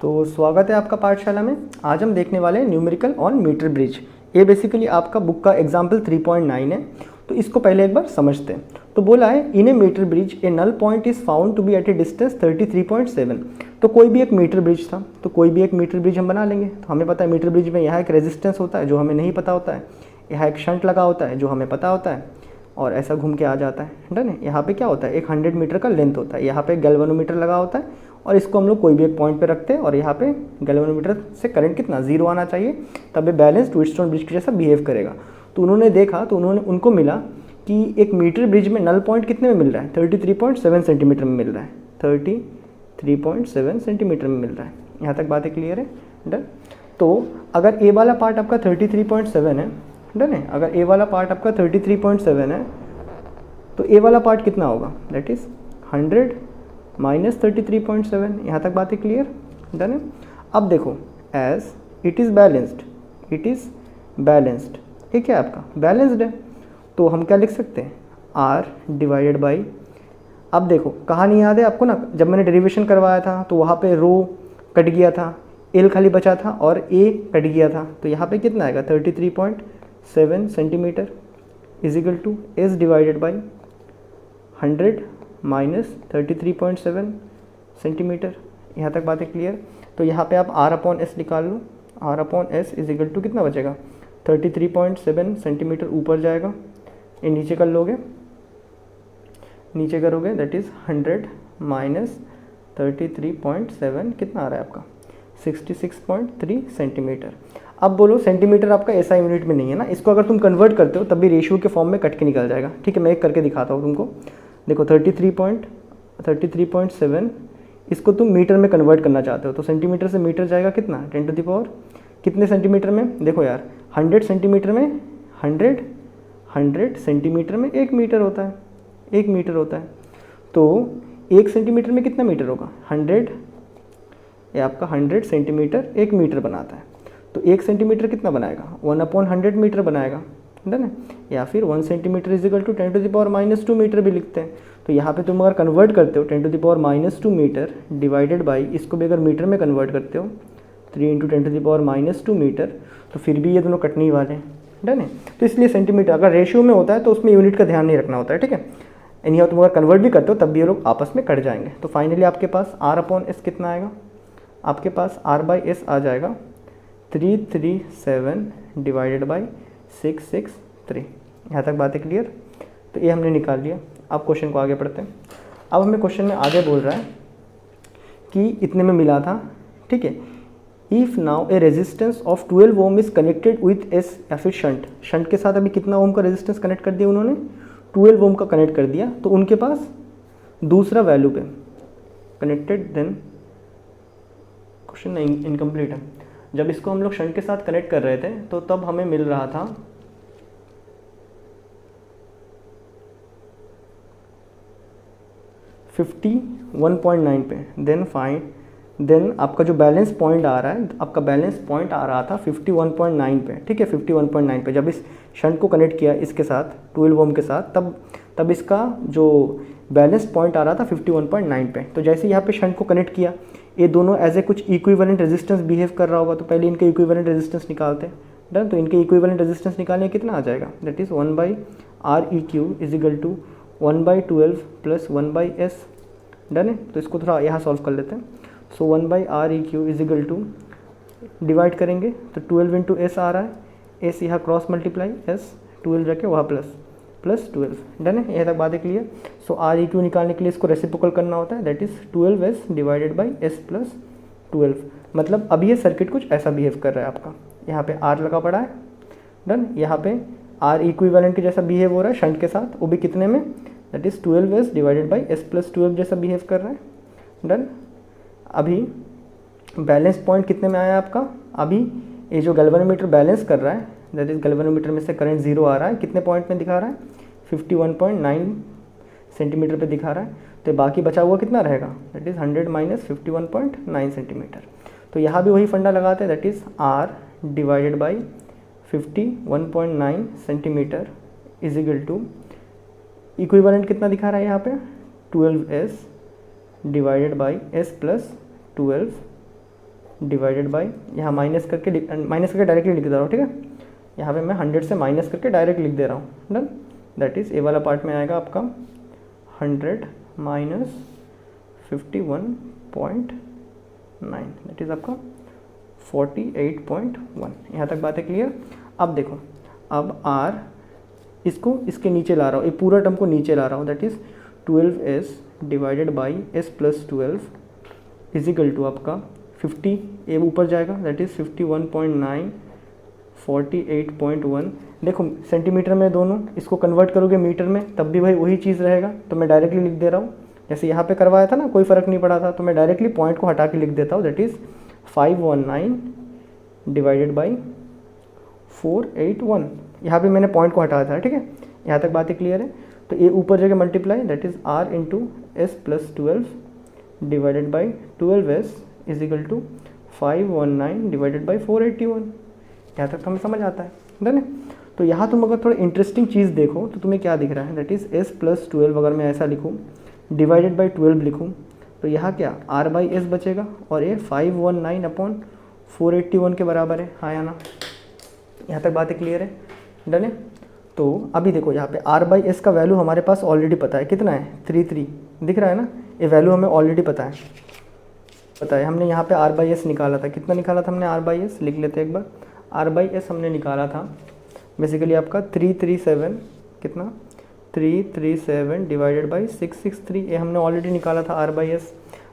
तो स्वागत है आपका पाठशाला में। आज हम देखने वाले हैं न्यूमेरिकल ऑन मीटर ब्रिज। ये बेसिकली आपका बुक का एग्जाम्पल 3.9 है, तो इसको पहले एक बार समझते हैं। तो बोला है in a metre bridge a null point is found to be at a distance 33.7। तो कोई भी एक मीटर ब्रिज था, तो कोई भी एक मीटर ब्रिज हम बना लेंगे। तो हमें पता है मीटर ब्रिज में यहाँ एक रेजिस्टेंस होता है जो हमें नहीं पता होता है, यहाँ एक शंट लगा होता है जो हमें पता होता है, और ऐसा घूम के आ जाता है। डन है। यहाँ पे क्या होता है, एक 100 मीटर का लेंथ होता है, यहाँ पे गैल्वेनोमीटर लगा होता है, और इसको हम लोग कोई भी एक पॉइंट पे रखते हैं, और यहाँ पे गैल्वेनोमीटर से करंट कितना 0 आना चाहिए, तब ये बैलेंस्ड व्हीटस्टोन ब्रिज के जैसा बिहेव करेगा। तो उन्होंने देखा, तो उनको मिला कि एक मीटर ब्रिज में नल पॉइंट कितने में मिल रहा है, 33.7 सेंटीमीटर में मिल रहा है, 33.7 सेंटीमीटर में मिल रहा है। यहाँ तक बातें क्लियर है। डन। तो अगर ए वाला पार्ट आपका 33.7 है, डन है, अगर ए वाला पार्ट आपका 33.7 है, तो ए वाला पार्ट कितना होगा, दैट इज 100 माइनस 33.7। यहाँ तक बातें क्लियर। डन है। अब देखो, एज इट इज़ बैलेंस्ड, ये क्या है आपका बैलेंस्ड है, तो हम क्या लिख सकते हैं, आर डिवाइडेड बाई, अब देखो कहानी याद है आपको ना, जब मैंने डेरिवेशन करवाया था तो वहाँ पे रो कट गया था, एल खाली बचा था और ए कट गया था, तो यहाँ पे कितना आएगा 33.7 centimetre is equal to S divided by 100 minus 33.7 centimetre. यहाँ तक बातें क्लियर। तो यहाँ पे आप आर अपॉन एस निकाल लो, R upon S is equal to कितना बचेगा 33.7 सेंटीमीटर ऊपर जाएगा, ये नीचे कर लोगे, नीचे करोगे दैट इज़ 100 माइनस 33.7 कितना आ रहा है आपका 66.3 सेंटीमीटर। अब बोलो सेंटीमीटर आपका ऐसा यूनिट में नहीं है ना, इसको अगर तुम कन्वर्ट करते हो तब भी रेशियो के फॉर्म में कट के निकल जाएगा। ठीक है, मैं एक करके दिखाता हूँ तुमको। देखो 33.7 इसको तुम मीटर में कन्वर्ट करना चाहते हो, तो सेंटीमीटर से मीटर जाएगा कितना 10 टू द पावर कितने सेंटीमीटर में, देखो यार 100 सेंटीमीटर में 100 सेंटीमीटर में 1 मीटर होता है, 1 मीटर होता है। तो 1 सेंटीमीटर में कितना मीटर होगा 100, ये आपका 100 सेंटीमीटर 1 मीटर बनाता है, तो 1 सेंटीमीटर कितना बनाएगा 1/100 मीटर बनाएगा। डन है। या फिर 1 centimetre is equal to 10 to the power -2 metre भी लिखते हैं। तो यहाँ पे तुम अगर कन्वर्ट करते हो 10 to the power -2 metre divided by, इसको भी अगर मीटर में कन्वर्ट करते हो 3 × 10 टू द पावर -2 मीटर, तो फिर भी ये दोनों कटने ही वाले हैं। डन है। तो इसलिए सेंटीमीटर अगर रेशियो में होता है तो उसमें यूनिट का ध्यान नहीं रखना होता है। ठीक है, एनी हाउ तुम अगर कन्वर्ट भी करते हो तब भी ये लोग आपस में कट जाएंगे। तो फाइनली आपके पास आर अपॉन एस कितना आएगा, आपके पास आर बाई एस आ जाएगा 337 डिवाइडेड बाई 663। यहाँ तक बातें क्लियर। तो ये हमने निकाल लिया। अब क्वेश्चन को आगे पढ़ते हैं। अब हमें क्वेश्चन में आगे बोल रहा है कि इतने में मिला था। ठीक है, if now a resistance of 12 ohm is connected with S, या फिर शंट के साथ अभी कितना ओम का रेजिस्टेंस कनेक्ट कर दिया उन्होंने, 12 ओम का कनेक्ट कर दिया, तो उनके पास दूसरा वैल्यू पे कनेक्टेड, देन क्वेश्चन इनकम्प्लीट है। जब इसको हम लोग शंट के साथ कनेक्ट कर रहे थे तो तब हमें मिल रहा था 51.9 पे, देन आपका जो बैलेंस पॉइंट आ रहा है, आपका बैलेंस पॉइंट आ रहा था 51.9 पे। ठीक है, 51.9 पे जब इस शंट को कनेक्ट किया इसके साथ 12 ओम के साथ, तब इसका जो बैलेंस पॉइंट आ रहा था 51.9 पे। तो जैसे यहाँ पे शंट को कनेक्ट किया, ये दोनों एज ए कुछ इक्विवेलेंट रेजिस्टेंस बिहेव कर रहा होगा, तो पहले इनके इक्विवेलेंट रेजिस्टेंस निकालते हैं। डन। तो इनके इक्विवेलेंट रेजिस्टेंस निकालने कितना आ जाएगा, that is 1/REQ is equal to 1/12 plus 1/S। Done है। तो इसको थोड़ा यहाँ सॉल्व कर लेते हैं। So 1/REQ is equal to, divide करेंगे तो 12 इंटू एस आ रहा है, एस यहाँ क्रॉस मल्टीप्लाई एस 12 जाके वहाँ प्लस 12। डन है। यहाँ तक बातें क्लियर। सो REQ निकालने के लिए इसको रेसिप्रोकल करना होता है, that is 12S divided by S plus 12। मतलब अब ये सर्किट कुछ ऐसा बिहेव कर रहा है आपका, यहाँ पे R लगा पड़ा है। डन। यहाँ पे R इक्विवेलेंट के जैसा बिहेव हो रहा है शंट के साथ, वो भी कितने में, that is 12S divided by S plus 12 जैसा बिहेव कर रहा है। डन। अभी बैलेंस पॉइंट कितने में आया आपका, अभी ये जो गैल्वेनोमीटर बैलेंस कर रहा है, दैट इज़ गैल्वेनोमीटर में से करंट 0 आ रहा है, कितने पॉइंट में दिखा रहा है 51.9 सेंटीमीटर पे दिखा रहा है। तो बाकी बचा हुआ कितना रहेगा, दैट इज़ 100 माइनस 51.9 सेंटीमीटर। तो यहाँ भी वही फंडा लगाते हैं, that is R divided by 51.9 centimetre is equal to, equivalent कितना दिखा रहा है यहाँ पे 12S divided by S plus 12 divided by, यहाँ माइनस करके डायरेक्टली लिख दे रहा हूँ, ठीक है। यहाँ पे मैं 100 से माइनस करके डायरेक्ट लिख दे रहा हूँ, डन। दैट इज़ ए वाला पार्ट में आएगा आपका 100 माइनस 51.9, दैट इज़ आपका 48.1। यहाँ तक बात है क्लियर। अब देखो, अब r इसको इसके नीचे ला रहा हूँ, ये पूरा टर्म को नीचे ला रहा हूँ, that is 12s divided by s plus 12 is equal to आपका 50, ये ऊपर जाएगा, दैट इज़ 51.9 48.1। देखो सेंटीमीटर में दोनों, इसको कन्वर्ट करोगे मीटर में तब भी भाई वही चीज़ रहेगा, तो मैं डायरेक्टली लिख दे रहा हूँ। जैसे यहाँ पे करवाया था ना, कोई फ़र्क नहीं पड़ा था, तो मैं डायरेक्टली पॉइंट को हटा के लिख देता हूँ, दैट इज़ 519 डिवाइडेड बाई 481। यहाँ पे मैंने पॉइंट को हटाया था, ठीक है। यहाँ तक बातें क्लियर है। तो ये ऊपर जगह multiply, that is r into S plus 12 divided by 12s is equal to 519 divided by 481। यहाँ तक तो हमें समझ आता है, डन है। तो यहाँ तुम अगर थोड़ा इंटरेस्टिंग चीज़ देखो तो तुम्हें क्या दिख रहा है, दैट इज़ s प्लस 12 अगर मैं ऐसा लिखूँ डिवाइडेड बाई 12 लिखूँ तो यहाँ क्या r बाई एस बचेगा, और ये 519 अपॉन 481 के बराबर है, हाँ या ना। यहाँ तक बातें क्लियर है, डन है। तो अभी देखो यहाँ पे r बाई एस का वैल्यू हमारे पास ऑलरेडी पता है, कितना है 33 दिख रहा है ना, ये वैल्यू हमें ऑलरेडी पता है। हमने यहाँ पे r बाई एस निकाला था, कितना निकाला था हमने r बाई एस, लिख लेते हैं एक बार। r बाई एस हमने निकाला था बेसिकली आपका 337, कितना 337 डिवाइडेड बाई 663, ये हमने ऑलरेडी निकाला था r बाई एस।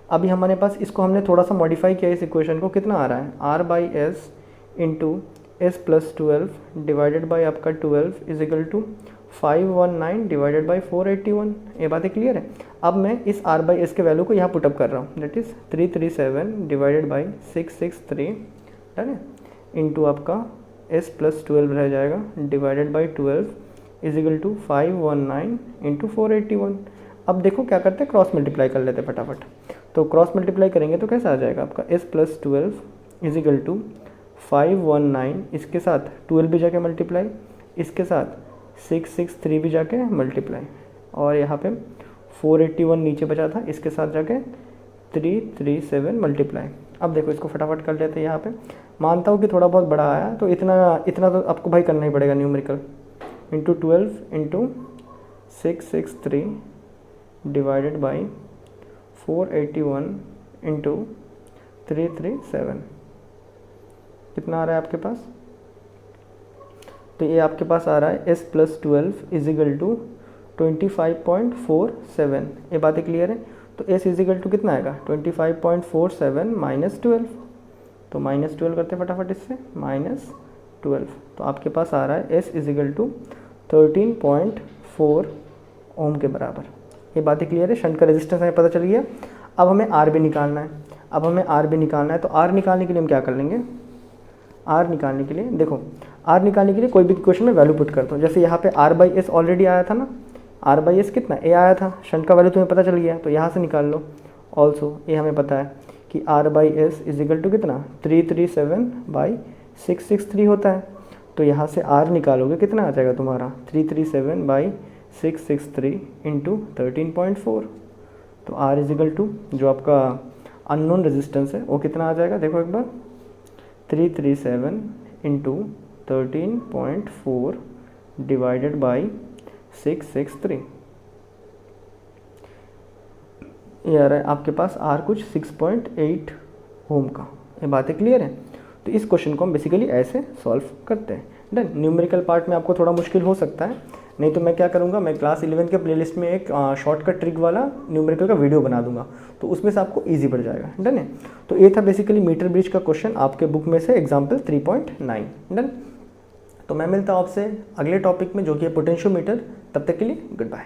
अभी हमारे पास इसको हमने थोड़ा सा मॉडिफाई किया इस इक्वेशन को, कितना आ रहा है r by S into S plus 12 divided by आपका 12 is equal to 519 divided by 481। ये बातें क्लियर है। अब मैं इस r बाई एस के वैल्यू को यहाँ पुटअप कर रहा हूँ, that is 337 divided by 663, done है, इंटू आपका s प्लस 12 रह जाएगा divided by 12 is equal to 519 into 481। अब देखो क्या करते हैं, क्रॉस मल्टीप्लाई कर लेते हैं फटाफट। तो क्रॉस मल्टीप्लाई करेंगे तो कैसा आ जाएगा आपका s plus 12 is equal to 519, इसके साथ 12 भी जाके मल्टीप्लाई, इसके साथ 663 भी जाके मल्टीप्लाई, और यहाँ पे 481 नीचे बचा था, इसके साथ जाके 337 मल्टीप्लाई। अब देखो इसको फटाफट कर लेते हैं। यहाँ पे मानता हूँ कि थोड़ा बहुत बड़ा आया, तो इतना तो आपको भाई करना ही पड़ेगा, numerical into 12 into 663 divided by 481 into 337, कितना आ रहा है आपके पास। तो ये आपके पास आ रहा है s plus 12 is equal to 25.47। ये बातें क्लियर है। तो s इज इक्वल टू कितना आएगा 25.47 माइनस 12, तो माइनस 12 करते फटाफट इससे, माइनस 12, तो आपके पास आ रहा है s इज इक्वल टू 13.4 ओम के बराबर। ये बातें क्लियर है। शंट का रेजिस्टेंस हमें पता चल गया। अब हमें r भी निकालना है। तो r निकालने के लिए हम क्या कर लेंगे, r निकालने के लिए देखो, r निकालने के लिए कोई भी क्वेश्चन में वैल्यू पुट करता हूँ। जैसे यहाँ पे r बाई एस ऑलरेडी आया था ना, r बाई एस कितना a आया था, शंट का वैल्यू तुम्हें पता चल गया, तो यहाँ से निकाल लो। ऑल्सो ये हमें पता है कि r by S is equal to कितना 337 बाई 663 होता है। तो यहाँ से r निकालोगे कितना आ जाएगा तुम्हारा 337 बाई 663 इंटू 13.4। तो r इज इक्वल टू जो आपका अननोन रेजिस्टेंस है वो कितना आ जाएगा, देखो एक बार 337 इंटू 13.4 डिवाइडेड बाई 663। ये आ रहा है आपके पास r कुछ 6.8 ओम का। ये बातें क्लियर है। तो इस क्वेश्चन को हम बेसिकली ऐसे सॉल्व करते हैं। डन। न्यूमेरिकल पार्ट में आपको थोड़ा मुश्किल हो सकता है, नहीं तो मैं क्या करूँगा, मैं क्लास 11 के प्लेलिस्ट में एक शॉर्टकट ट्रिक वाला न्यूमेरिकल का वीडियो बना दूंगा, तो उसमें से आपको इजी पड़ जाएगा। डन है। तो ये था बेसिकली मीटर ब्रिज का क्वेश्चन आपके बुक में से एग्जाम्पल 3.9। डन। तो मैं मिलता हूँ आपसे अगले टॉपिक में जो कि है पोटेंशियोमीटर। तब तक के लिए गुड बाय।